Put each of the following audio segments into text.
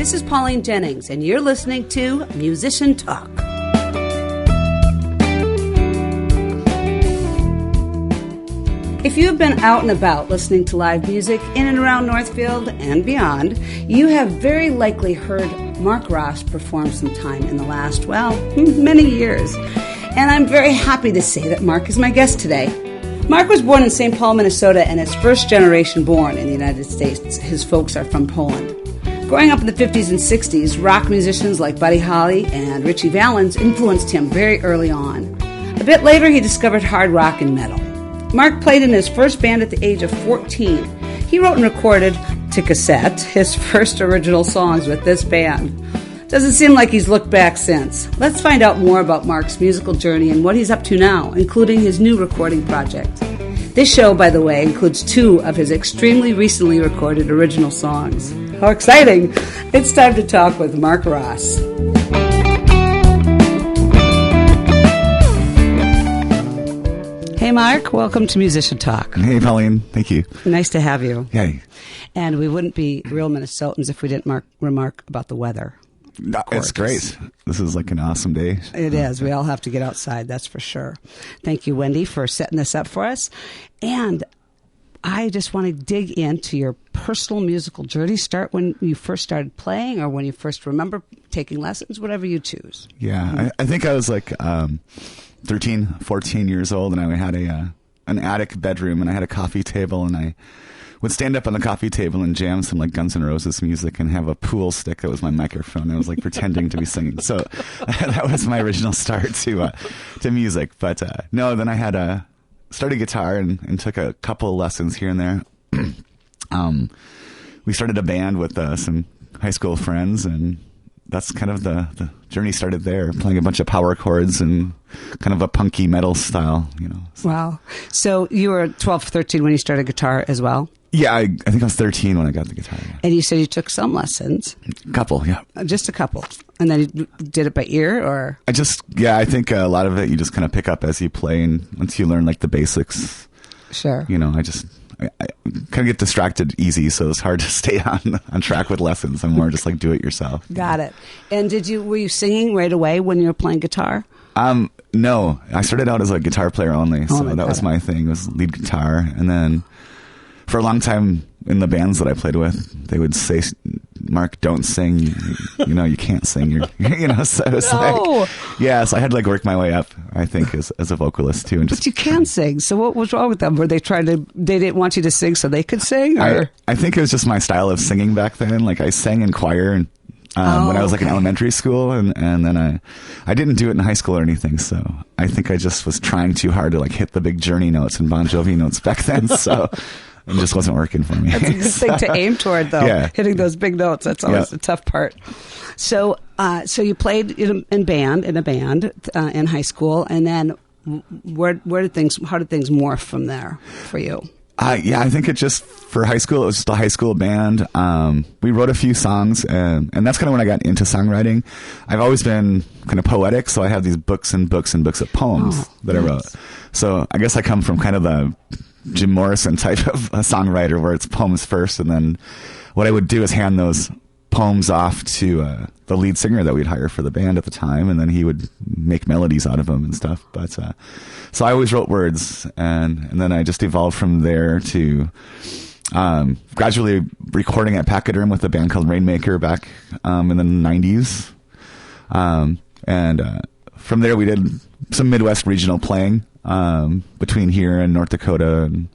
This is Pauline Jennings, and you're listening to Musician Talk. If you've been out and about listening to live music in and around Northfield and beyond, you have very likely heard Mark Ross perform sometime in the last, many years. And I'm very happy to say that Mark is my guest today. Mark was born in St. Paul, Minnesota, and is first generation born in the United States. His folks are from Poland. Growing up in the 50s and 60s, rock musicians like Buddy Holly and Ritchie Valens influenced him very early on. A bit later, he discovered hard rock and metal. Mark played in his first band at the age of 14. He wrote and recorded, to cassette, his first original songs with this band. Doesn't seem like he's looked back since. Let's find out more about Mark's musical journey and what he's up to now, including his new recording project. This show, by the way, includes 2 of his extremely recently recorded original songs. How exciting! It's time to talk with Mark Ross. Hey, Mark. Welcome to Musician Talk. Hey, Pauline. Thank you. Nice to have you. Hey. And we wouldn't be real Minnesotans if we didn't remark about the weather. It's great. This is like an awesome day. It is. We all have to get outside, that's for sure. Thank you, Wendy, for setting this up for us. And I just want to dig into your personal musical journey. Start when you first started playing or when you first remember taking lessons, whatever you choose. Yeah. I think I was like 13, 14 years old, and I had an attic bedroom, and I had a coffee table, and I would stand up on the coffee table and jam some like Guns N' Roses music and have a pool stick that was my microphone. I was like pretending to be singing. So that was my original start to music. But no, then I had started guitar and took a couple lessons here and there. We started a band with some high school friends, and that's kind of the journey started there, playing a bunch of power chords and kind of a punky metal style, So. Wow. So you were 12, 13 when you started guitar as well? Yeah, I think I was 13 when I got the guitar. Yeah. And you said you took some lessons. A couple, yeah. Just a couple. And then you did it by ear, or? I think a lot of it you just kind of pick up as you play, and once you learn like the basics. Sure. I kind of get distracted easy, so it's hard to stay on track with lessons. I'm more just like do it yourself. Got it. And were you singing right away when you were playing guitar? No. I started out as a guitar player only, so that was my thing, was lead guitar. And then for a long time in the bands that I played with, they would say, Mark, don't sing. You can't sing. So it was so I had to like work my way up, I think, as a vocalist too. But you can sing. So what was wrong with them? Were they they didn't want you to sing so they could sing? Or? I think it was just my style of singing back then. Like I sang in choir and when I was like in elementary school, and then I didn't do it in high school or anything, so I think I just was trying too hard to like hit the big Journey notes and Bon Jovi notes back then, so it just wasn't working for me. That's a good thing to aim toward, though. Yeah. Hitting those big notes, that's always the tough part. So you played in a band in high school, and then how did things morph from there for you? I think for high school, it was just a high school band. We wrote a few songs, and that's kind of when I got into songwriting. I've always been kind of poetic, so I have these books and books and books of poems that I wrote. So I guess I come from kind of the Jim Morrison type of a songwriter, where it's poems first, and then what I would do is hand those poems off to the lead singer that we'd hire for the band at the time, and then he would make melodies out of them and stuff. But so I always wrote words, and then I just evolved from there to gradually recording at Pachyderm with a band called Rainmaker back in the 90s. And from there we did some Midwest regional playing between here and North Dakota and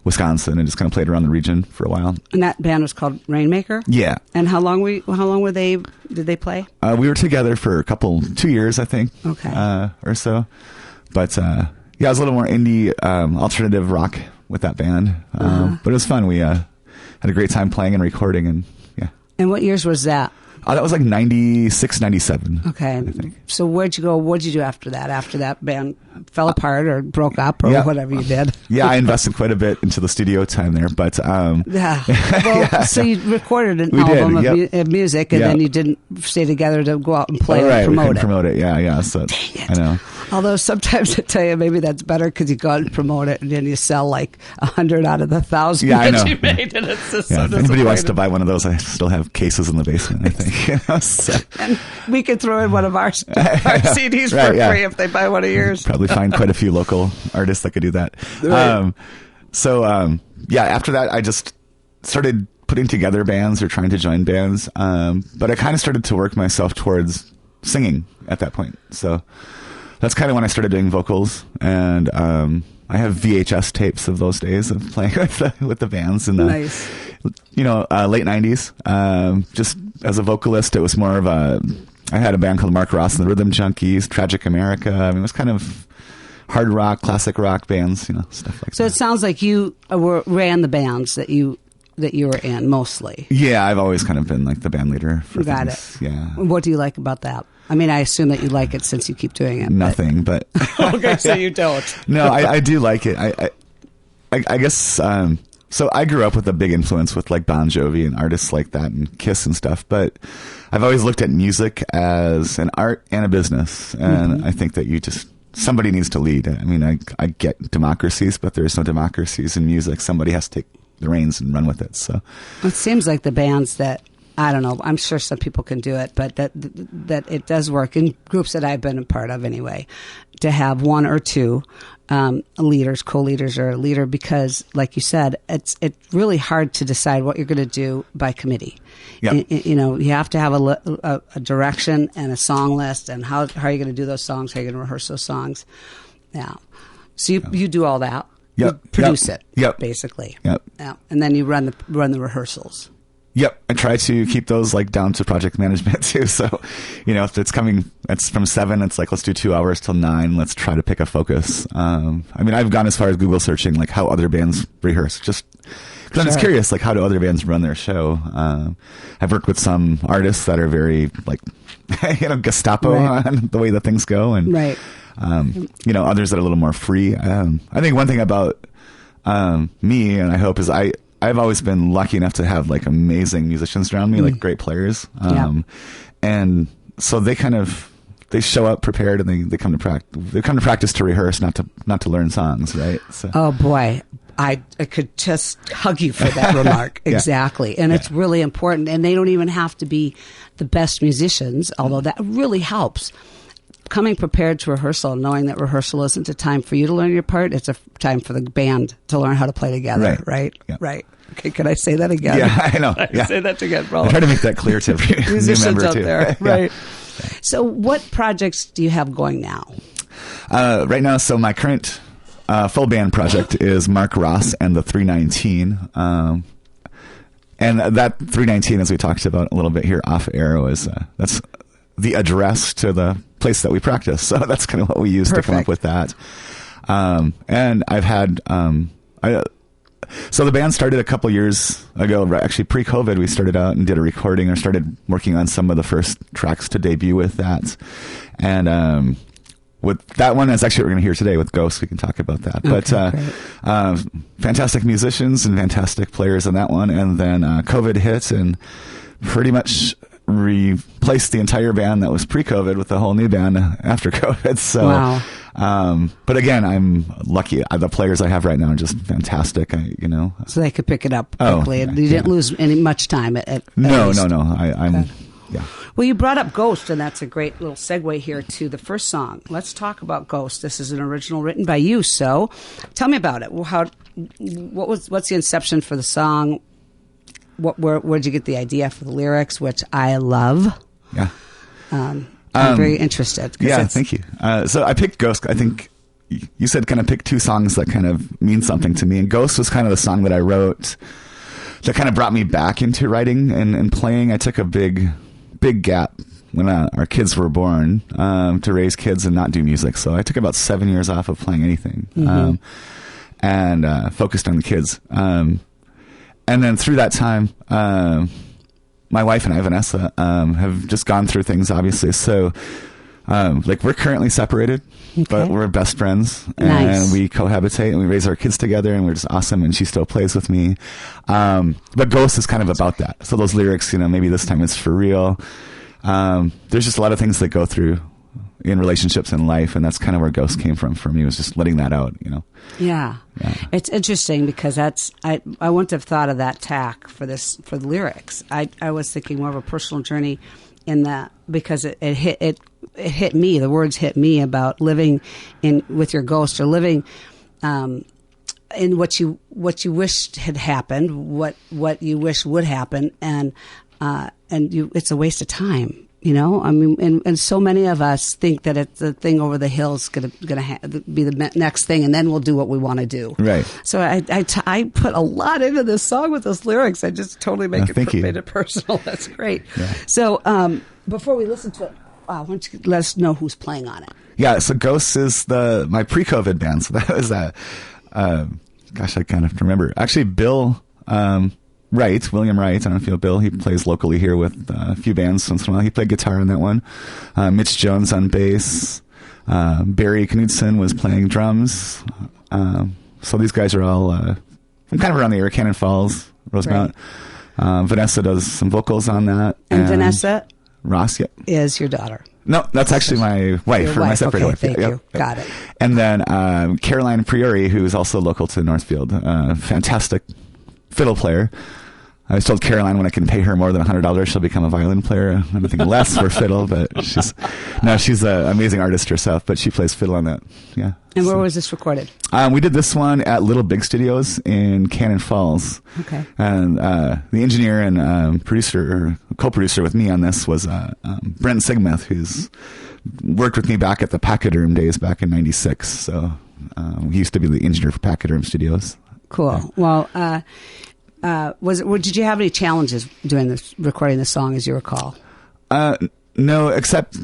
Wisconsin, and just kind of played around the region for a while. And that band was called Rainmaker? Yeah. And how long did they play? We were together for 2 years, I think. Okay. Or so. But it was a little more indie, alternative rock with that band. But it was fun. We had a great time playing and recording, and yeah. And what years was that? That was like 96, 97. Okay. I think. So where'd you go? What'd you do after that? After that band fell apart or broke up or whatever you did? I invested quite a bit into the studio time there, but so you recorded an album of music, and then you didn't stay together to go out and play and promote it. Yeah. So dang it. I know. Although sometimes I tell you, maybe that's better because you go out and promote it and then you sell like 100 out of the 1,000 that you made. And it's just if anybody wants to buy one of those, I still have cases in the basement, I think. So. And we could throw in one of our CDs for free if they buy one of yours. Probably find quite a few local artists that could do that. Right. After that, I just started putting together bands or trying to join bands. But I kind of started to work myself towards singing at that point. So that's kind of when I started doing vocals. And I have VHS tapes of those days of playing with the bands in the late 90s. Just as a vocalist, it was more of I had a band called Mark Ross and the Rhythm Junkies, Tragic America. I mean, it was kind of hard rock, classic rock bands, stuff like that. So it sounds like you ran the bands that you were in mostly. Yeah, I've always kind of been like the band leader for Got things. it. Yeah. What do you like about that? I mean, I assume that you like it since you keep doing it. Nothing, but okay, so you don't. No, I do like it. I guess. So I grew up with a big influence with like Bon Jovi and artists like that and Kiss and stuff. But I've always looked at music as an art and a business, and I think that somebody needs to lead. I mean, I get democracies, but there's no democracies in music. Somebody has to take the reins and run with it. So it seems like the bands that, I don't know, I'm sure some people can do it, but that it does work in groups that I've been a part of anyway, to have one or two leaders, co-leaders, or a leader, because like you said, it's really hard to decide what you're going to do by committee. Yep. You have to have a direction and a song list, and how are you going to do those songs, how are you going to rehearse those songs. Yeah. So you do all that. Yep. You produce it. Yep. Basically. Yep. Yeah. And then you run the rehearsals. Yep. I try to keep those like down to project management too. So, if it's from 7, it's like, let's do 2 hours till 9. Let's try to pick a focus. I mean, I've gone as far as Google searching like how other bands rehearse, just because I'm just curious, like how do other bands run their show? I've worked with some artists that are very like, Gestapo on the way that things go. And, others that are a little more free. I think one thing about me, and I hope, is I've always been lucky enough to have like amazing musicians around me, like great players. And so they show up prepared, and they come to practice. They come to practice to rehearse, not to learn songs, right? So. Oh boy, I could just hug you for that remark. Exactly, and it's really important. And they don't even have to be the best musicians, although that really helps. Coming prepared to rehearsal, knowing that rehearsal isn't a time for you to learn your part, it's a time for the band to learn how to play together, right? Yeah. Right. Okay, can I say that again? Yeah, I know. Say that again, bro. I try to make that clear to every musicians out too. there, right? So what projects do you have going now? Right now, so my current full band project is Mark Ross and the 319. And that 319, as we talked about a little bit here off air, was that's the address to the place that we practice. So that's kind of what we use to come up with that. And I've had, so the band started a couple years ago, actually pre-COVID. We started out and did a recording, or started working on some of the first tracks to debut with that. And, with that one, that's actually what we're going to hear today with Ghost. We can talk about that. But fantastic musicians and fantastic players in that one. And then COVID hit and pretty much replaced the entire band that was pre-COVID with a whole new band after COVID. So, wow. But again, I'm lucky. The players I have right now are just fantastic. So they could pick it up quickly. And you didn't lose much time at No. I'm. Yeah. Well, you brought up Ghost, and that's a great little segue here to the first song. Let's talk about Ghost. This is an original written by you, so tell me about it. What's the inception for the song? Where'd you get the idea for the lyrics, which I love? Yeah. I'm very interested. Yeah, thank you. So I picked Ghost. I think you said kind of pick two songs that kind of mean something to me, and Ghost was kind of the song that I wrote that kind of brought me back into writing and playing. I took a big gap when our kids were born to raise kids and not do music. So I took about 7 years off of playing anything and focused on the kids. And then through that time, my wife and I, Vanessa, have just gone through things, obviously. So we're currently separated, but we're best friends. Nice. And we cohabitate and we raise our kids together, and we're just awesome. And she still plays with me. But Ghost is kind of about that. So those lyrics, maybe this time it's for real. There's just a lot of things that go through in relationships and life, and that's kind of where Ghosts came from for me, was just letting that out, you know. Yeah. It's interesting because I wouldn't have thought of that tack for the lyrics. I was thinking more of a personal journey in that, because it hit me. The words hit me about living with your ghost, or living in what you wished had happened, what you wish would happen, and it's a waste of time. You know, I mean, and so many of us think that it's the thing over the hill is going to be the next thing, and then we'll do what we want to do. Right. So I put a lot into this song with those lyrics. I just totally made it personal. That's great. Yeah. So before we listen to it, why don't you let us know who's playing on it? Yeah. So Ghosts is my pre-COVID band. So that was gosh, I kind of remember. Actually, Bill. William Wright, I don't know if you know Bill, he plays locally here with a few bands once in a while. He played guitar in that one. Mitch Jones on bass. Barry Knudsen was playing drums. So these guys are all from kind of around the area, Cannon Falls, Rosemount. Right. Vanessa does some vocals on that. And Vanessa Ross, is your daughter. No, that's actually my wife, or my separated wife. Thank you. Got it. And then Caroline Priori, who is also local to Northfield, fantastic fiddle player. I was told Caroline, when I can pay her more than $100, she'll become a violin player. Anything less for fiddle, but she's an amazing artist herself, but she plays fiddle on that. Yeah. And where was this recorded? We did this one at Little Big Studios in Cannon Falls. Okay. And the engineer and co-producer with me on this was Brent Sigmuth, who's worked with me back at the Pachyderm days back in '96. So he used to be the engineer for Pachyderm Studios. Cool. Yeah. Well, did you have any challenges recording the song, as you recall? No, except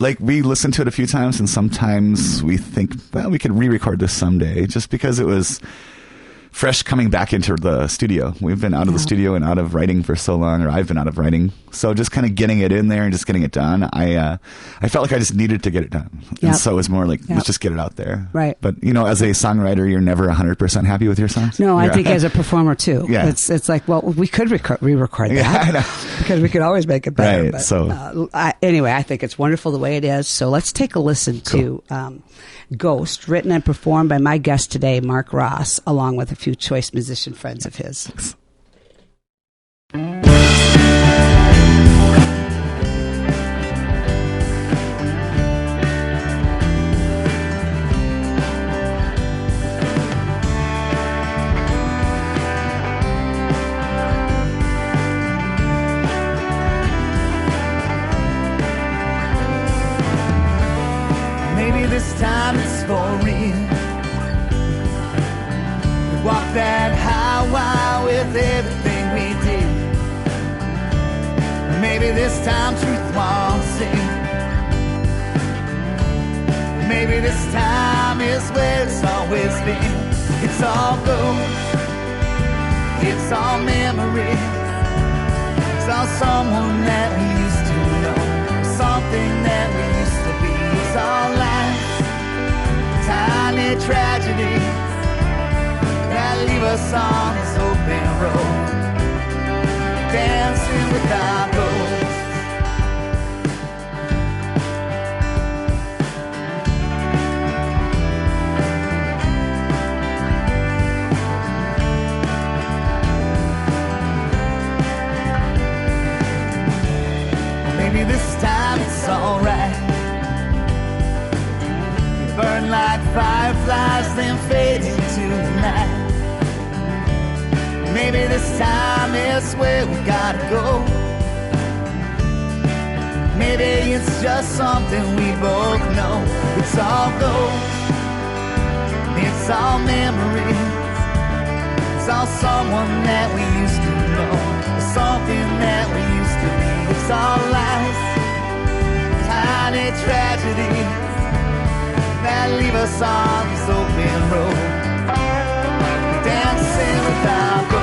like we listened to it a few times, and sometimes we think, well, we could re-record this someday, just because it was fresh coming back into the studio. We've been out of the studio and out of writing for so long, or I've been out of writing. So just kind of getting it in there and just getting it done. I felt like I just needed to get it done. Yep. And so it was more like, let's just get it out there. Right. But, you know, as a songwriter, you're never 100% happy with your songs. No, I think as a performer too. Yeah. It's like, well, we could re-record that. Yeah, I know. Because we could always make it better. Right. But, so anyway, I think it's wonderful the way it is. So let's take a listen to Ghost, written and performed by my guest today, Mark Ross, along with a few choice musician friends of his. Thanks. Maybe this time it's for real. We walk that highway with everything we did. Maybe this time truth won't sing. Maybe this time is where it's always been. It's all gold, it's all memories. It's all someone that we used to know, something that we used to be. It's all lies, tiny tragedies that leave us on this open road, dancing with our ghosts. Maybe this time it's alright. We burn like fireflies, then fade into the night. Maybe this time is where we gotta go. Maybe it's just something we both know. It's all gold, it's all memories. It's all someone that we used to know, something that we used to be. It's all lies, tiny tragedies that leave us on this open road, dancing with our gold.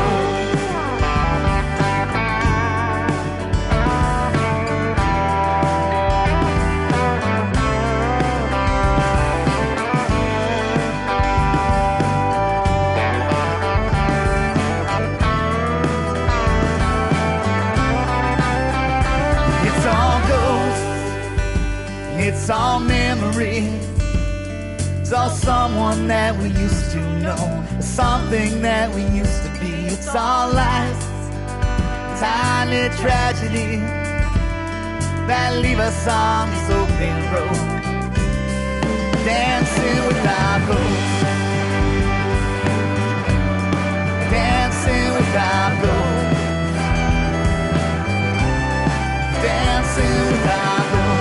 It's It's all memories. It's all someone that we used to know, something that we used to be. It's all lies, tiny tragedy that leave us on this open road, dancing without hope, dancing without hope, dancing without hope.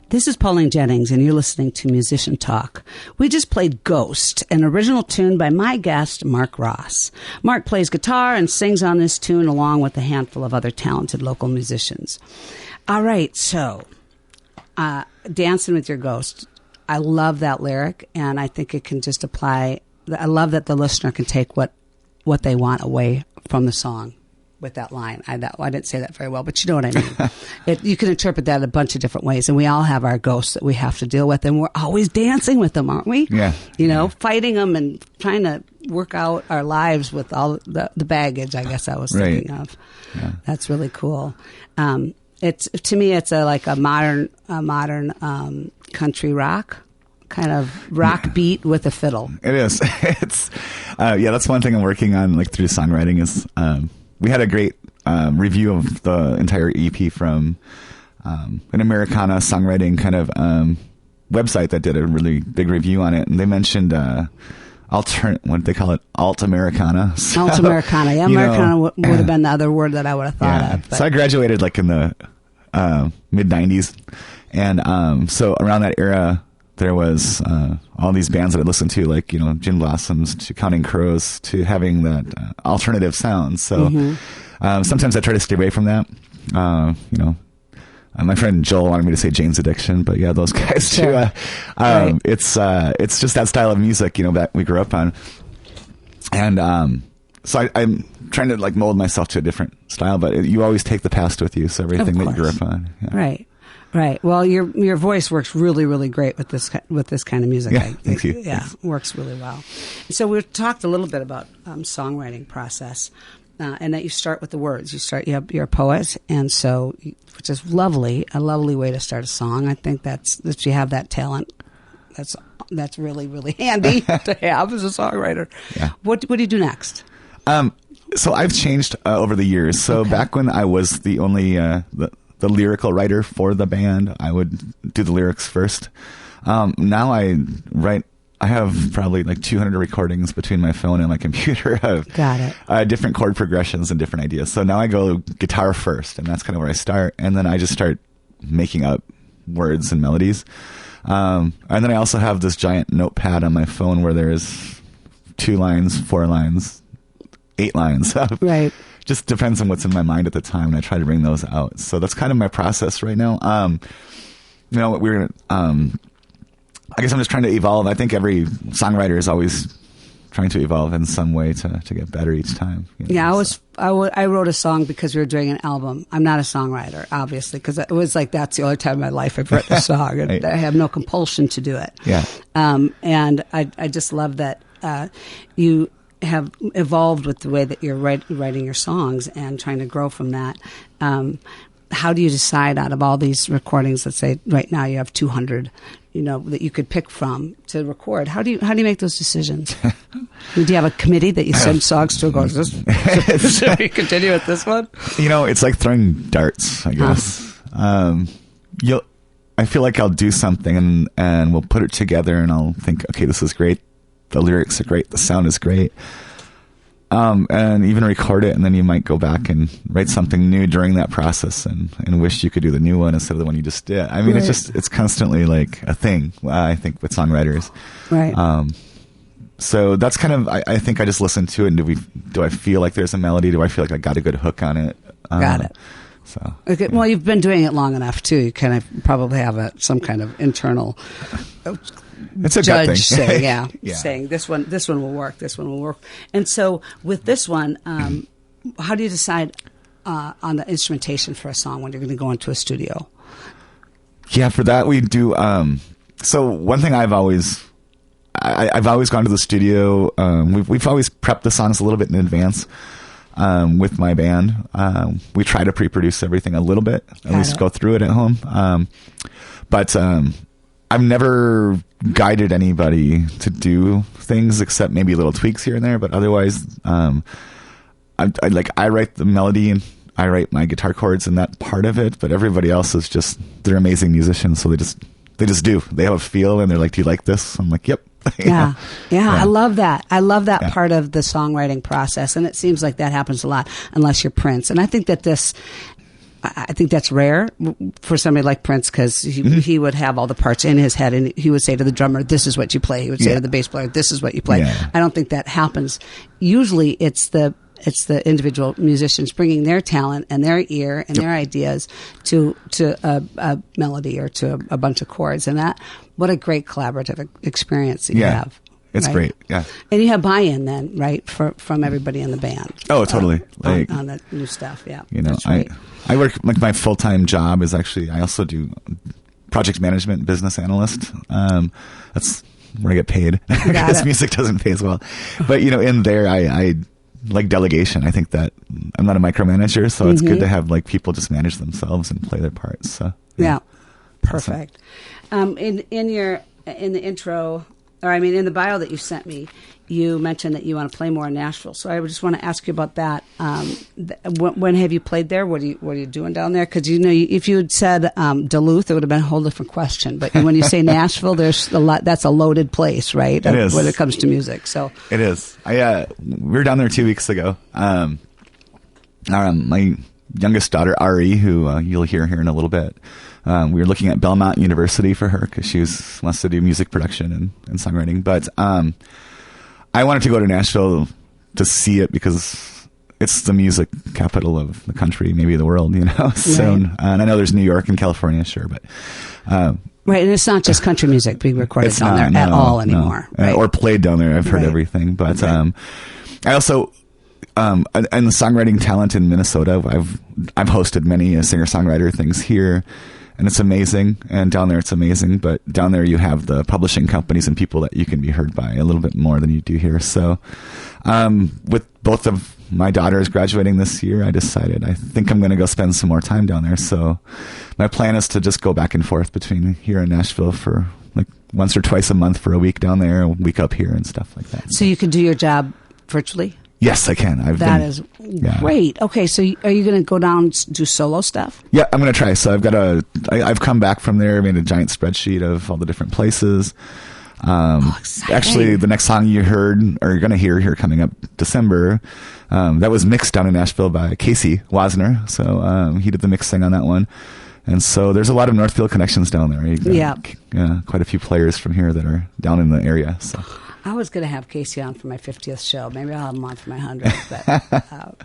This is Pauline Jennings, and you're listening to Musician Talk. We just played Ghost, an original tune by my guest, Mark Ross. Mark plays guitar and sings on this tune along with a handful of other talented local musicians. All right, so Dancing with Your Ghost. I love that lyric, and I think it can just apply. I love that the listener can take what they want away from the song with that line. I didn't say that very well, but you know what I mean. You can interpret that a bunch of different ways, and we all have our ghosts that we have to deal with, and we're always dancing with them, aren't we? Yeah. You know, fighting them and trying to work out our lives with all the baggage, I guess I was thinking of. Yeah. That's really cool. It's to me, it's like a modern country rock. Kind of rock beat with a fiddle. It is. It's that's one thing I'm working on, like through songwriting is we had a great review of the entire EP from an Americana songwriting kind of website that did a really big review on it, and they mentioned what they call it, alt Americana. So, alt Americana, yeah, Americana would have been the other word that I would have thought of. But. So I graduated like in the mid '90s, and so around that era, there was all these bands that I listened to, like, you know, Gin Blossoms to Counting Crows to having that alternative sound. So sometimes I try to stay away from that. You know, my friend Joel wanted me to say Jane's Addiction, but yeah, those guys too. Right. It's just that style of music, you know, that we grew up on. And so I'm trying to like mold myself to a different style, but you always take the past with you. So everything that you grew up on. Yeah. Right. Right. Well, your voice works really, really great with this kind of music. Yeah, thank you. Yeah, works really well. So we've talked a little bit about songwriting process, and that you start with the words. You're a poet, and so which is lovely, a lovely way to start a song. I think that you have that talent. That's really, really handy to have as a songwriter. Yeah. What do you do next? So I've changed over the years. So back when I was the only the lyrical writer for the band, I would do the lyrics first. Now I have probably like 200 recordings between my phone and my computer of different chord progressions and different ideas. So now I go guitar first, and that's kind of where I start. And then I just start making up words and melodies. And then I also have this giant notepad on my phone where there's 2 lines, 4 lines, 8 lines. Right. Just depends on what's in my mind at the time, and I try to bring those out. So that's kind of my process right now. You know, I guess I'm just trying to evolve. I think every songwriter is always trying to evolve in some way to get better each time. You know, yeah, I wrote a song because we were doing an album. I'm not a songwriter, obviously, because it was like that's the only time in my life I've written a song, and right. I have no compulsion to do it. Yeah. And I just love that you have evolved with the way that you're writing your songs and trying to grow from that. How do you decide out of all these recordings, let's say right now you have 200, you know, that you could pick from to record? How do you make those decisions? Do you have a committee that you send songs to? Go, should we continue with this one? You know, it's like throwing darts, I guess. I feel like I'll do something and we'll put it together and I'll think, okay, this is great. The lyrics are great. The sound is great. And even record it, and then you might go back and write something new during that process and wish you could do the new one instead of the one you just did. I mean, right. It's constantly like a thing, I think, with songwriters. Right. So that's kind of, I think I just listen to it, and do I feel like there's a melody? Do I feel like I got a good hook on it? Got it. So okay. Yeah. Well, you've been doing it long enough too. You kind of probably have some kind of internal it's a judge saying, yeah, saying this one will work. This one will work. And so with this one, how do you decide on the instrumentation for a song when you're going to go into a studio? Yeah, for that we do. So one thing I've always gone to the studio. We've always prepped the songs a little bit in advance with my band. We try to pre-produce everything a little bit, at least go through it at home. But I've never guided anybody to do things except maybe little tweaks here and there. But otherwise, I write the melody and I write my guitar chords and that part of it. But everybody else is they're amazing musicians, so they just do. They have a feel, and they're like, "Do you like this?" I'm like, "Yep." Yeah. I love that. I love that part of the songwriting process, and it seems like that happens a lot, unless you're Prince. And I think that's rare for somebody like Prince, because he would have all the parts in his head, and he would say to the drummer, "This is what you play." He would say to the bass player, "This is what you play." Yeah. I don't think that happens. Usually, it's the individual musicians bringing their talent and their ear and their ideas to a melody or to a bunch of chords. And what a great collaborative experience that you have. It's right? great. Yeah. And you have buy-in then, right? From everybody in the band. Oh, totally. On the new stuff. Yeah. I work, like, my full-time job is actually, I also do project management, business analyst. That's where I get paid, because music doesn't pay as well. But, in there, I like delegation. I think that I'm not a micromanager, so it's good to have people just manage themselves and play their parts. So yeah. Perfect. Awesome. In the intro, or I mean in the bio that you sent me, you mentioned that you want to play more in Nashville. So I just want to ask you about that. When have you played there? What are you doing down there? Because if you had said Duluth, it would have been a whole different question. But when you say Nashville, there's a lot. That's a loaded place, right? It is when it comes to music. So it is. We were down there 2 weeks ago. My youngest daughter Ari, who you'll hear here in a little bit. We were looking at Belmont University for her because she wants to do music production and songwriting. But I wanted to go to Nashville to see it because it's the music capital of the country, maybe the world, soon. Right. And I know there's New York and California, sure, but right, and it's not just country music being recorded down there at all anymore, right? Or played down there. I've heard everything, but I also. And the songwriting talent in Minnesota, I've hosted many singer-songwriter things here, and it's amazing. And down there, it's amazing. But down there, you have the publishing companies and people that you can be heard by a little bit more than you do here. So, with both of my daughters graduating this year, I decided I think I'm going to go spend some more time down there. So, my plan is to just go back and forth between here and Nashville for once or twice a month for a week down there, a week up here, and stuff like that. So you can do your job virtually? Yes, I can. That is great. Okay, so are you going to go down and do solo stuff? Yeah, I'm going to try. So I've come back from there, made a giant spreadsheet of all the different places. Actually, the next song you heard, or you're going to hear here coming up December, that was mixed down in Nashville by Casey Wasner. So he did the mixing on that one. And so there's a lot of Northfield connections down there. Quite a few players from here that are down in the area. So I was going to have Casey on for my 50th show. Maybe I'll have him on for my 100th.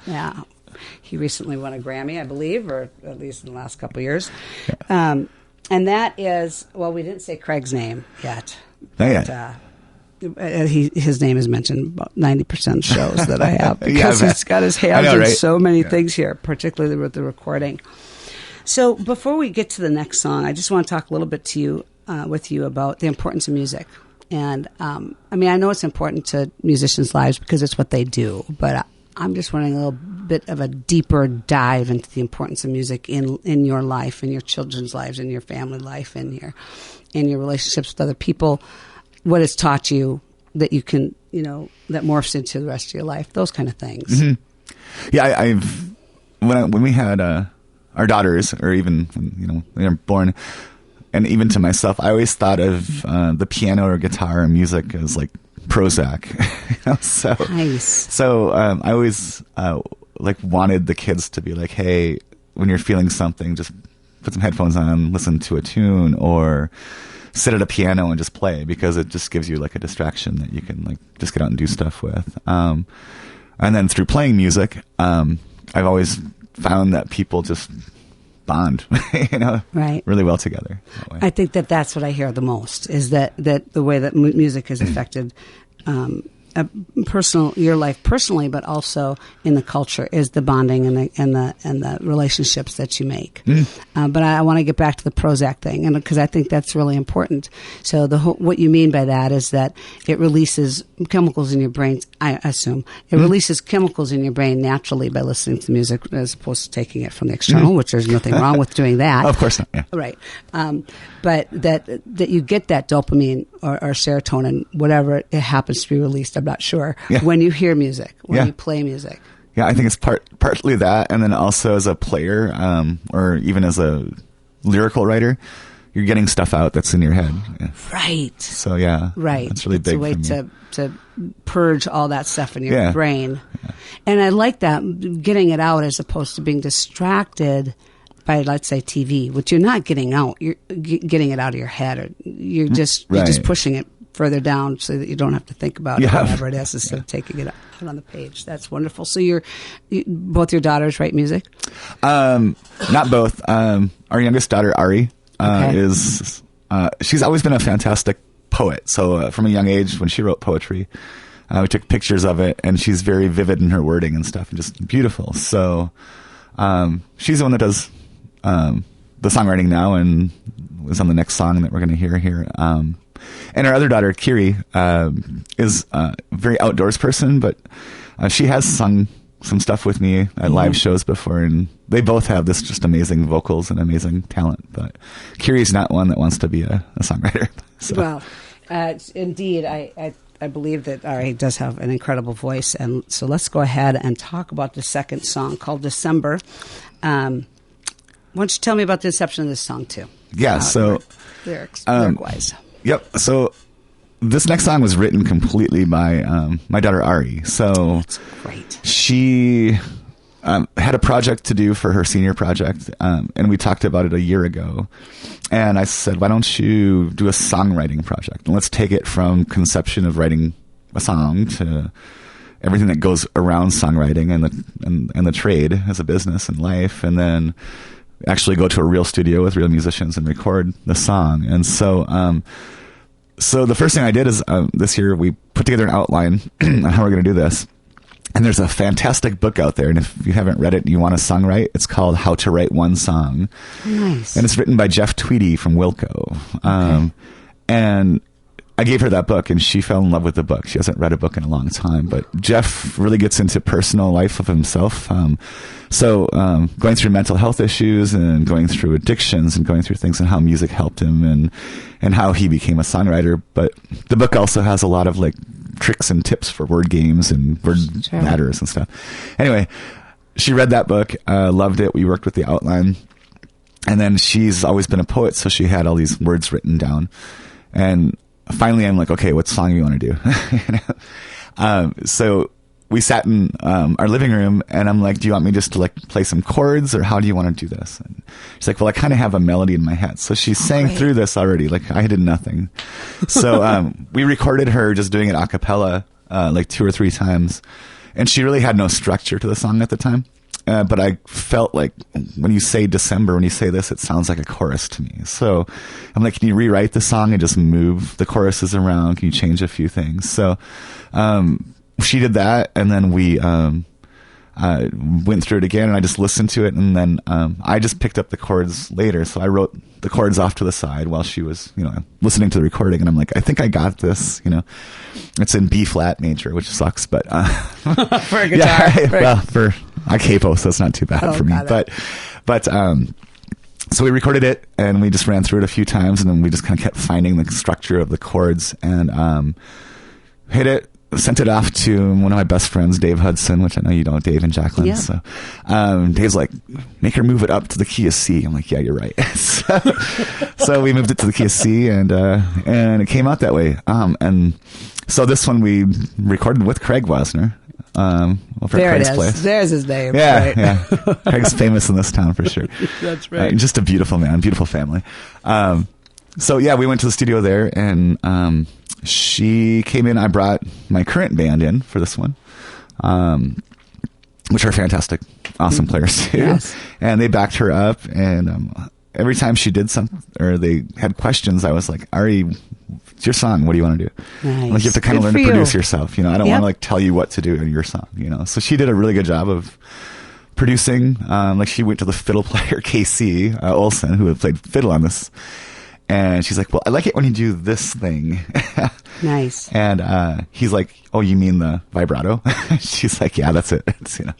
But he recently won a Grammy, I believe, or at least in the last couple of years. Yeah. And that is, well, we didn't say Craig's name yet. Not yet. His name is mentioned about 90% of shows that I have because he's got his hands in so many things here, particularly with the recording. So before we get to the next song, I just want to talk a little bit with you about the importance of music. And, I know it's important to musicians' lives because it's what they do, but I'm just wanting a little bit of a deeper dive into the importance of music in your life, in your children's lives, in your family life, in your relationships with other people, what it's taught you that you can, that morphs into the rest of your life, those kind of things. Mm-hmm. Yeah, when we had our daughters, or even when they were born, and even to myself, I always thought of the piano or guitar and music as like Prozac. So nice. So I always wanted the kids to be like, hey, when you're feeling something, just put some headphones on, listen to a tune, or sit at a piano and just play, because it just gives you like a distraction that you can like just get out and do stuff with. And then through playing music, I've always found that people just bond, right, really well together. I think that's what I hear the most, is that the way that music has affected your life personally, but also in the culture, is the bonding and the relationships that you make. But I want to get back to the Prozac thing, and because I think that's really important. So what you mean by that is that it releases chemicals in your brain. I assume it releases chemicals in your brain naturally by listening to music, as opposed to taking it from the external, which there's nothing wrong with doing that. Of course not. Yeah. Right. But that you get that dopamine or serotonin, whatever it happens to be released, I'm not sure, when you hear music, when you play music. Yeah, I think it's partly that, and then also as a player, or even as a lyrical writer, you're getting stuff out that's in your head. Yeah. Right. So right, that's really big. It's a way to purge all that stuff in your brain, and I like that, getting it out as opposed to being distracted by, let's say, TV, which you're not getting out. You're getting it out of your head, or you're just pushing it further down so that you don't have to think about it, whatever it is, instead of taking it out on the page. That's wonderful. So both your daughters write music? Not both. Our youngest daughter, Ari, she's always been a fantastic poet. So from a young age, when she wrote poetry, we took pictures of it, and she's very vivid in her wording and stuff, and just beautiful. So she's the one that does the songwriting now, and was on the next song that we're going to hear here. And our other daughter, Kiri, is a very outdoors person, but she has sung some stuff with me at live shows before, and they both have this just amazing vocals and amazing talent. But Kiri's not one that wants to be a songwriter. So. Well, indeed, I believe that Ari does have an incredible voice, and so let's go ahead and talk about the second song, called December. Why don't you tell me about the inception of this song too? Yeah, lyric-wise. Yep. So this next song was written completely by my daughter Ari. So that's great. She had a project to do for her senior project, and we talked about it a year ago. And I said, why don't you do a songwriting project? And let's take it from conception of writing a song to everything that goes around songwriting and the trade as a business and life, and then actually go to a real studio with real musicians and record the song. And so so the first thing I did is this year we put together an outline on how we're going to do this. And there's a fantastic book out there, and if you haven't read it and you want to songwrite, it's called How to Write One Song. Nice. And it's written by Jeff Tweedy from Wilco. And I gave her that book, and she fell in love with the book. She hasn't read a book in a long time, but Jeff really gets into personal life of himself. So going through mental health issues and going through addictions and going through things, and how music helped him and how he became a songwriter. But the book also has a lot of like tricks and tips for word games and word matters and stuff. Anyway, she read that book, loved it. We worked with the outline, and then she's always been a poet, so she had all these words written down. And finally, I'm like, okay, what song do you want to do? So we sat in our living room, and I'm like, do you want me just to like play some chords, or how do you want to do this? And she's like, well, I kind of have a melody in my head. So she sang through this already. Like I did nothing. So we recorded her just doing it a cappella like 2 or 3 times. And she really had no structure to the song at the time. But I felt like when you say December, when you say this, it sounds like a chorus to me. So I'm like, can you rewrite the song and just move the choruses around? Can you change a few things? So she did that, and then we went through it again, and I just listened to it, and then I just picked up the chords later. So I wrote the chords off to the side while she was, listening to the recording, and I'm like, I think I got this. It's in B flat major, which sucks, but for a guitar, for a capo, so it's not too bad for me. But so we recorded it, and we just ran through it a few times, and then we just kind of kept finding the structure of the chords, and hit it. Sent it off to one of my best friends, Dave Hudson, which I know you know, Dave and Jacqueline. Yeah. So Dave's like, make her move it up to the key of C. I'm like, yeah, you're right. So we moved it to the key of C, and it came out that way. And so this one we recorded with Craig Wasner. There Craig's it is. Place. There's his name. Yeah, right. Yeah. Craig's famous in this town for sure. That's right. Just a beautiful man, beautiful family. So yeah, we went to the studio there, and she came in. I brought my current band in for this one, which are fantastic, awesome players too. Yes. And they backed her up, and every time she did something or they had questions, I was like, Ari, it's your song. What do you want to do? Nice. Like, you have to kind of learn to produce yourself. You know, I don't want to like tell you what to do in your song, you know? So she did a really good job of producing. Like, she went to the fiddle player, Casey Olsen, who had played fiddle on this. And she's like, well, I like it when you do this thing. Nice. And he's like, oh, you mean the vibrato? She's like, yeah, that's it. It's, you know,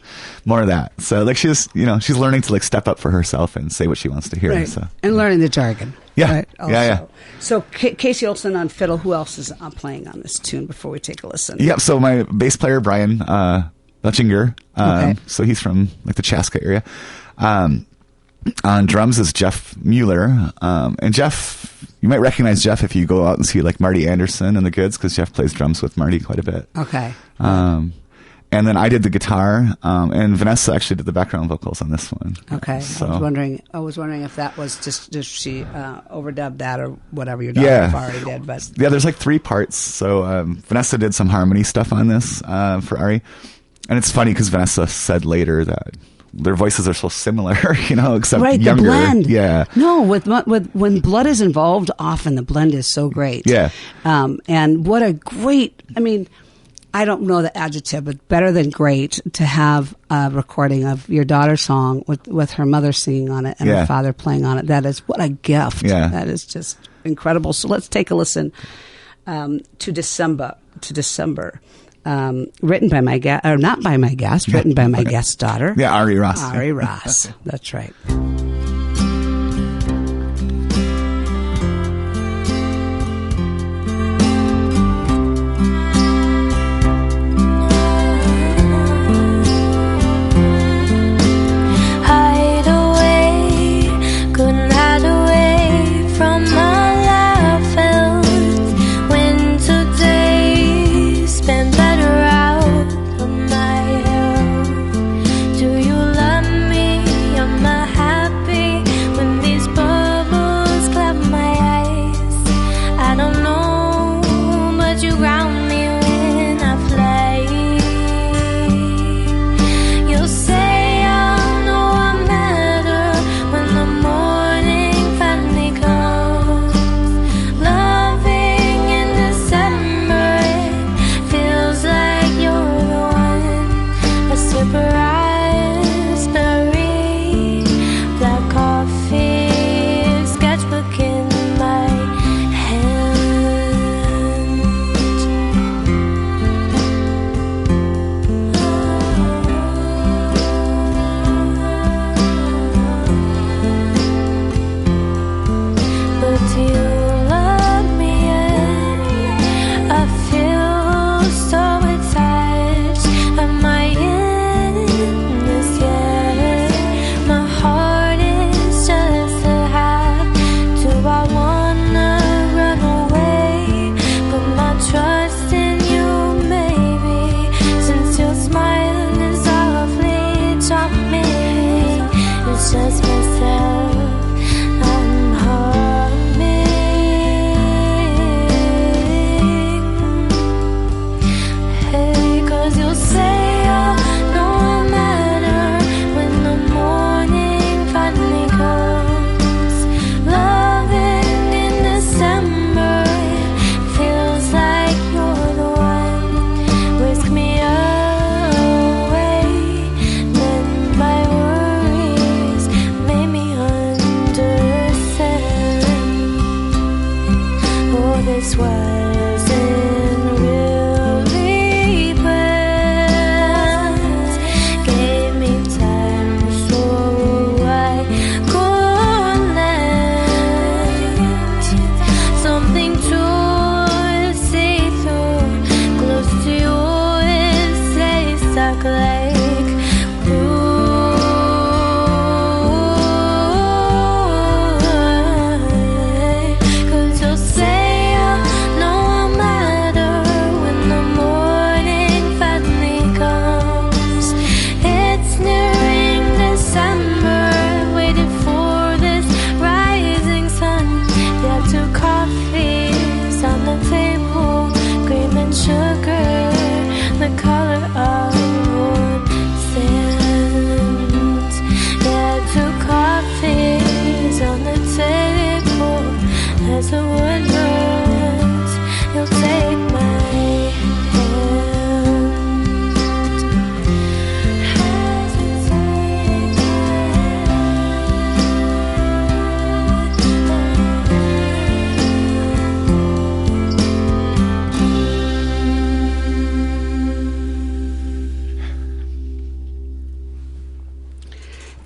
more of that. So like, she's learning to like step up for herself and say what she wants to hear. Right. So, and learning the jargon. Yeah. Right, Yeah. So Casey Olsen on fiddle. Who else is playing on this tune before we take a listen? Yep. So my bass player, Brian Lutchinger. Okay. So he's from like the Chaska area. On drums is Jeff Mueller. And Jeff, you might recognize Jeff if you go out and see like Marty Anderson and the Goods, because Jeff plays drums with Marty quite a bit. Okay. And then I did the guitar, and Vanessa actually did the background vocals on this one. Okay. So, I was wondering if that was just she overdubbed that or whatever your daughter already did. But yeah, there's like 3 parts. So Vanessa did some harmony stuff on this for Ari. And it's funny because Vanessa said later that their voices are so similar, you know, except younger. The blend. Yeah. No, with when blood is involved, often the blend is so great. Yeah. And what a great, I mean, I don't know the adjective, but better than great to have a recording of your daughter's song with her mother singing on it and her father playing on it. That is, what a gift. Yeah. That is just incredible. So let's take a listen to December. Written by my guest, or not by my guest, written by my guest's daughter. Yeah, Ari Ross. Ari Ross. That's right. Do you love me? You're my happy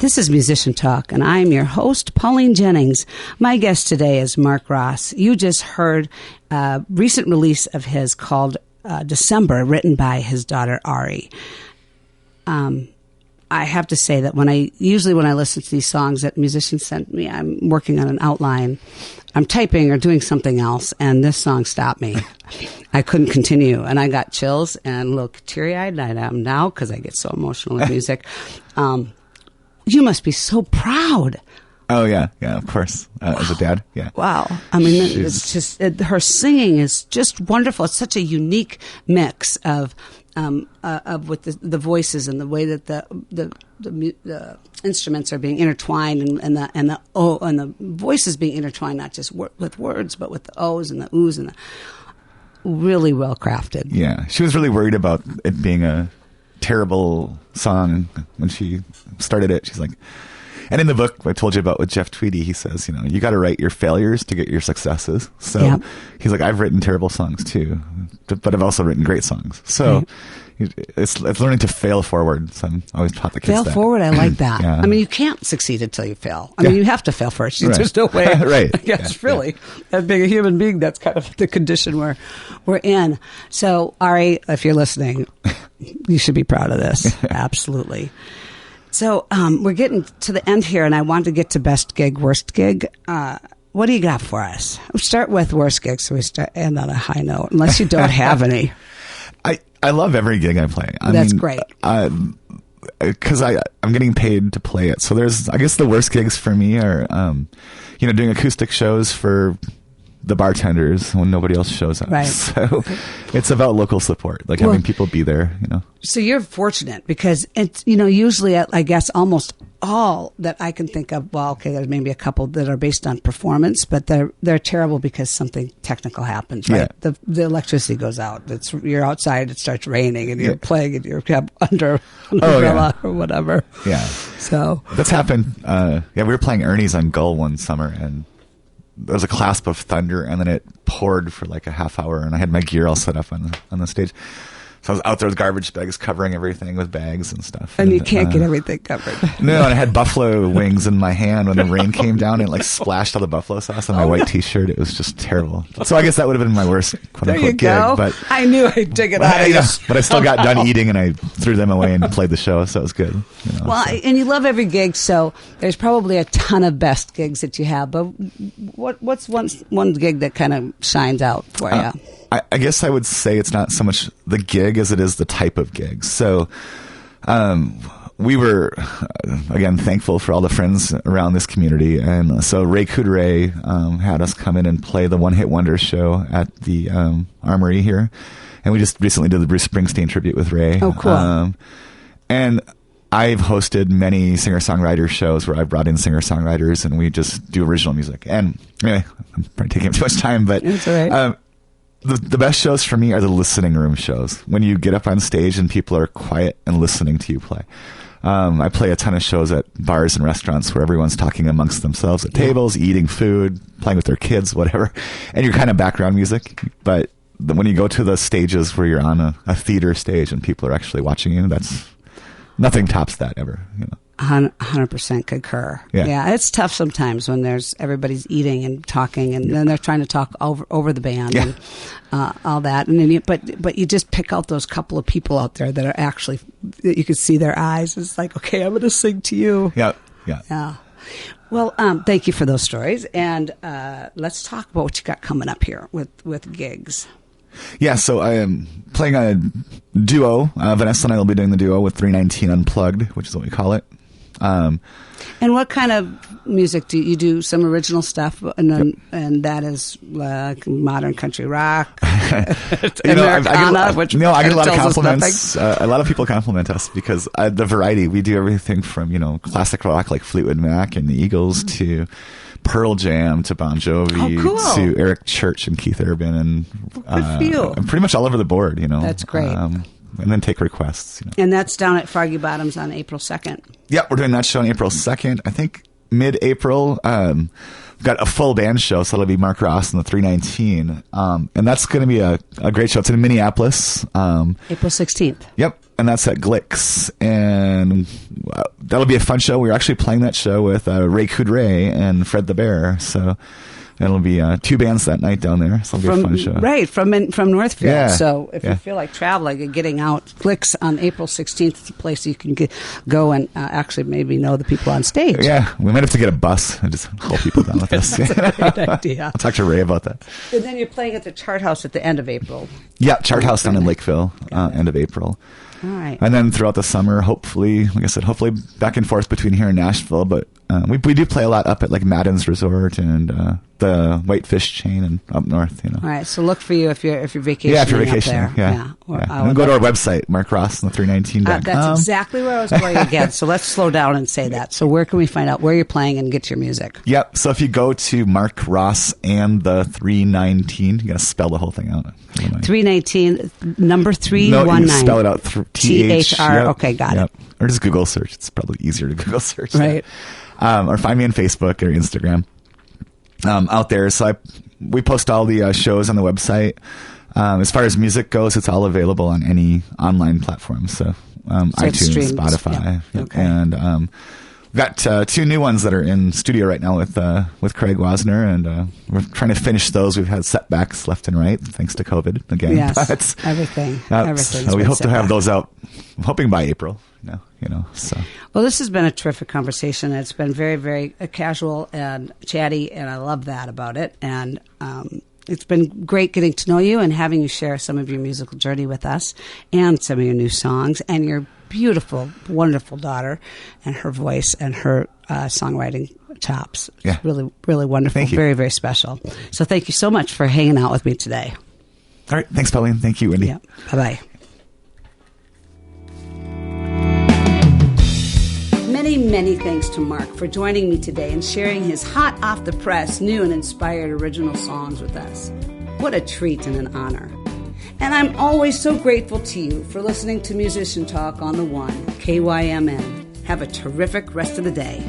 This is Musician Talk, and I'm your host, Pauline Jennings. My guest today is Mark Ross. You just heard a recent release of his called December, written by his daughter, Ari. I have to say that when I listen to these songs that musicians send me, I'm working on an outline, I'm typing or doing something else, and this song stopped me. I couldn't continue, and I got chills and a little teary-eyed, and I am now because I get so emotional with music. You must be so proud. Oh, yeah, of course. As a dad, yeah. Wow. I mean, it's just, her singing is just wonderful. It's such a unique mix of with the voices and the way that the instruments are being intertwined and the voices being intertwined, not just with words, but with the O's and the Oo's and the really well crafted. Yeah. She was really worried about it being a terrible song when she started it. She's like, and in the book I told you about with Jeff Tweedy, he says, you got to write your failures to get your successes. So he's like, I've written terrible songs too, but I've also written great songs. So it's learning to fail forward. So I'm always taught the kids fail forward. I like that. Yeah. I mean, you can't succeed until you fail. I mean, you have to fail first. Right. There's no way. Right. Yes, really. As being a human being, that's kind of the condition we're in. So, Ari, if you're listening, you should be proud of this. Absolutely. So we're getting to the end here, and I want to get to best gig, worst gig. What do you got for us? We'll start with worst gig, so we end on a high note, unless you don't have any. I love every gig I play. That's great. Because I'm getting paid to play it. So I guess the worst gigs for me are, doing acoustic shows for the bartenders when nobody else shows up. Right. So it's about local support, like having people be there, So you're fortunate because it's, usually I guess almost all that I can think of, well, okay, there's maybe a couple that are based on performance, but they're terrible because something technical happens, right? Yeah. The electricity goes out. You're outside, it starts raining, and you're playing, and you're under an umbrella or whatever. Yeah. So that's happened. We were playing Ernie's on Gull one summer, and there was a clasp of thunder, and then it poured for like a half hour, and I had my gear all set up on the stage. So I was out there with garbage bags covering everything with bags and stuff. And you can't get everything covered. No, and I had buffalo wings in my hand when the rain came down, and it like splashed all the buffalo sauce on my white T-shirt. It was just terrible. So I guess that would have been my worst quote-unquote gig. But I knew I'd dig it out of you. But I still got done eating, and I threw them away and played the show, so it was good. And you love every gig, so there's probably a ton of best gigs that you have. But what's one gig that kind of shines out for you? I guess I would say it's not so much the gig as it is the type of gig. So we were, again, thankful for all the friends around this community. And so Ray Coudray had us come in and play the One Hit Wonder show at the Armory here. And we just recently did the Bruce Springsteen tribute with Ray. Oh, cool. And I've hosted many singer-songwriter shows where I've brought in singer-songwriters and we just do original music. And anyway, I'm probably taking up too much time, but that's all right. The best shows for me are the listening room shows. When you get up on stage and people are quiet and listening to you play. I play a ton of shows at bars and restaurants where everyone's talking amongst themselves at tables, eating food, playing with their kids, whatever. And you're kind of background music. But when you go to the stages where you're on a theater stage and people are actually watching you, nothing tops that ever. 100% concur. Yeah, it's tough sometimes when everybody's eating and talking, and then they're trying to talk over the band and all that. And then but you just pick out those couple of people out there that are actually, that you can see their eyes. It's like, okay, I'm going to sing to you. Yeah. Well, thank you for those stories, and let's talk about what you got coming up here with gigs. Yeah, so I am playing a duo. Vanessa and I will be doing the duo with 319 Unplugged, which is what we call it. And what kind of music do you do? Some original stuff, and that is modern country rock, Americana. I get a lot of compliments. A lot of people compliment us because the variety. We do everything from classic rock like Fleetwood Mac and the Eagles to Pearl Jam to Bon Jovi to Eric Church and Keith Urban and pretty much all over the board. That's great. And then take requests. And that's down at Froggy Bottoms on April 2nd. Yeah, we're doing that show on April 2nd. I think mid-April, we've got a full band show, so it'll be Mark Ross and the 319. And that's going to be a great show. It's in Minneapolis. April 16th. Yep. And that's at Glick's. And that'll be a fun show. We're actually playing that show with Ray Coudray and Fred the Bear. So it'll be 2 bands that night down there. So it'll be a fun show. Right, from Northfield. Yeah. So if you feel like traveling and getting out, Glick's on April 16th is a place you can go and actually maybe know the people on stage. Yeah, we might have to get a bus and just haul people down with us. That's a great idea. I'll talk to Ray about that. And then you're playing at the Chart House at the end of April. Yeah, Chart House down in Lakeville, end of April. All right. And then throughout the summer, hopefully, like I said, hopefully back and forth between here and Nashville. But we do play a lot up at like Madden's Resort and the Whitefish chain and up north. You know. All right. So look for you if you're vacationing. Yeah, if you're vacationing. Up there. Yeah. And go to our website, Mark Ross and the 319.com. That's exactly where I was going again. So let's slow down and say that. So where can we find out where you're playing and get your music? Yep. So if you go to Mark Ross and the 319, you got to spell the whole thing out. 319, number 319. No, you can spell it out through THR. Yep. Okay, got it. Or just Google search. It's probably easier to Google search. Right. Or find me on Facebook or Instagram. Out there. So we post all the shows on the website. As far as music goes, it's all available on any online platform. So iTunes, Spotify. Yeah. Okay. And we've got 2 new ones that are in studio right now with Craig Wasner, and we're trying to finish those. We've had setbacks left and right, thanks to COVID again. Yes, everything. So we hope to have those out, I'm hoping by April. So. Well, this has been a terrific conversation. It's been very, very casual and chatty, and I love that about it. And it's been great getting to know you and having you share some of your musical journey with us and some of your new songs and your beautiful, wonderful daughter and her voice and her songwriting chops. It's really, really wonderful. Very, very special. So thank you so much for hanging out with me today. All right. Thanks, Pauline. Thank you, Wendy. Yeah. Bye-bye. Many, many thanks to Mark for joining me today and sharing his hot off the press, new and inspired original songs with us. What a treat and an honor. And I'm always so grateful to you for listening to Musician Talk on the One, KYMN. Have a terrific rest of the day.